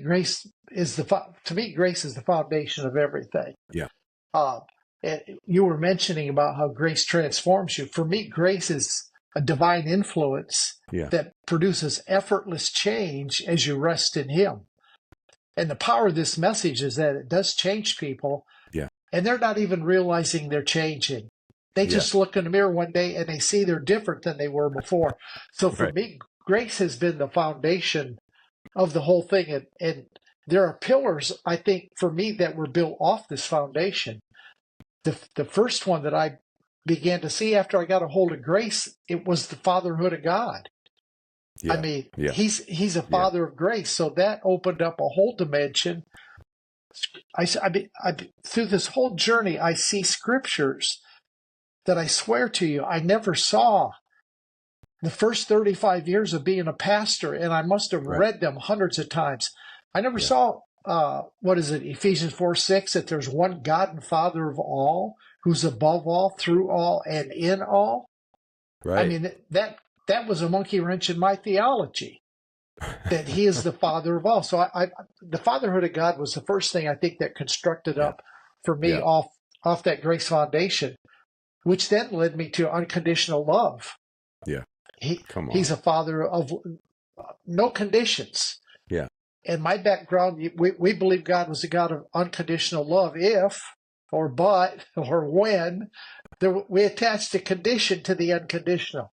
grace is to me, grace is the foundation of everything. Yeah. And you were mentioning about how grace transforms you. For me, grace is a divine influence that produces effortless change as you rest in Him. And the power of this message is that it does change people. Yeah. And they're not even realizing they're changing. They just look in the mirror one day and they see they're different than they were before. So for me, grace has been the foundation of the whole thing. And there are pillars, I think, for me that were built off this foundation. The first one that I began to see after I got a hold of grace, it was the Fatherhood of God. Yeah. I mean, He's a Father of grace. So that opened up a whole dimension. Through this whole journey, I see scriptures that I swear to you, I never saw the first 35 years of being a pastor, and I must have read them hundreds of times. I never saw, Ephesians 4:6, that there's one God and Father of all, who's above all, through all, and in all. Right. I mean, that was a monkey wrench in my theology, that He is the Father of all. So the Fatherhood of God was the first thing I think that constructed up for me off that grace foundation, which then led me to unconditional love. Yeah. He's a Father of no conditions. Yeah. In my background, we believe God was a God of unconditional love if, or but, or when, we attached a condition to the unconditional.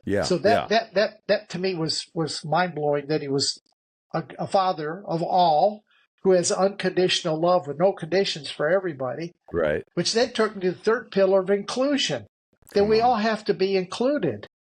Yeah. So that to me was mind-blowing, that He was a Father of all who has unconditional love with no conditions for everybody. Right. Which then took me to the third pillar of inclusion, that we all have to be included.